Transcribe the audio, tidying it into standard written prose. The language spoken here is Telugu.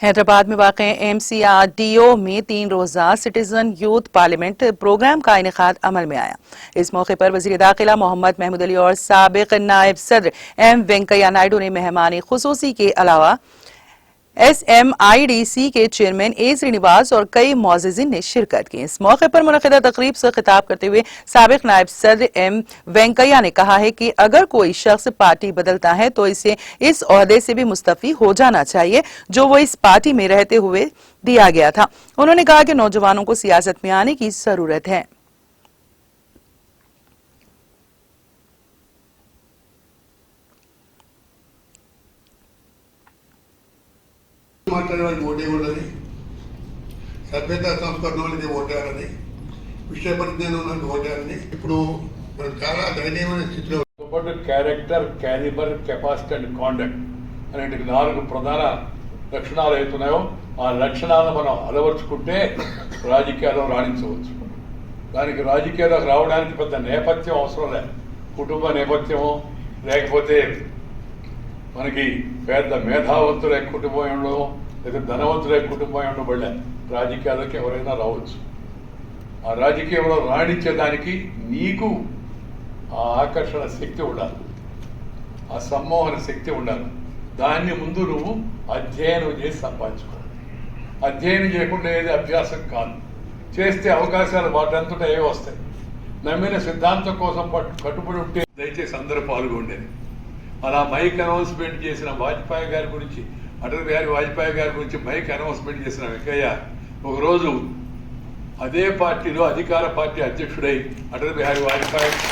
हैदराबाद में वाक़ MCRDO में 3 रोज़ा सिटीजन यूथ पार्लियामेंट प्रोग्राम का इनेकाद अमल में आया। इस मौके पर वज़ीर दाखिला मोहम्मद महमूद अली और साबिक़ नायब सदर M वेंकैया नायडू ने मेहमानी खुसूसी के अलावा SMIDC के चेयरमैन A श्रीनिवास और कई मोअज़्ज़िज़ीन ने शिरकत की। इस मौके पर मुनक़िदा तक़रीब से खिताब करते हुए साबिक़ नायब सदर M वेंकैया ने कहा है कि अगर कोई शख्स पार्टी बदलता है तो इसे इस ओहदे से भी मुस्तफ़ी हो जाना चाहिए जो वो इस पार्टी में रहते हुए दिया गया था। उन्होंने कहा कि नौजवानों को सियासत में आने की जरूरत है। ఓటేయాలని సభ్యత సంస్కరణ అనేది ఓటేయాలని విషయ పరిజ్ఞానం ఉన్నది ఓటేయాలని ఇప్పుడు మనం చాలా దయనీయమైన స్థితిలో character calibre capacity and conduct అనే 4 ప్రధాన లక్షణాలు అవుతున్నాయో ఆ లక్షణాలను మనం అలవర్చుకుంటే రాజకీయాల్లో రాణించవచ్చు. దానికి రాజకీయాలకు రావడానికి పెద్ద నేపథ్యం అవసరం లేదు. కుటుంబ నేపథ్యమో లేకపోతే మనకి పెద్ద మేధావంతులే కుటుంబం ఉండడం లేదా ధనవంతులే కుటుంబం ఉండబడలే. రాజకీయాలకి ఎవరైనా రావచ్చు. ఆ రాజకీయంలో రాణించేదానికి నీకు ఆ ఆకర్షణ శక్తి ఉండాలి, ఆ సమ్మోహన శక్తి ఉండాలి. దాన్ని ముందు నువ్వు అధ్యయనం చేసి సంపాదించుకోవాలి. అధ్యయనం చేయకుండా ఏది అభ్యాసం కాదు. చేస్తే అవకాశాలు వాటంతటా ఏవి వస్తాయి. నమ్మిన సిద్ధాంతం కోసం కట్టుబడి ఉంటే దయచేసి అందరూ పాల్గొండేది. అలా మైక్ అనౌన్స్మెంట్ చేసిన వాజ్పేయి గారి గురించి, అటల్ బిహారీ వాజ్పేయి గారి గురించి మైక్ అనౌన్స్మెంట్ చేసిన వెంకయ్య ఒకరోజు అదే పార్టీలో అధికార పార్టీ అధ్యక్షుడై అటల్ బిహారీ వాజ్పేయి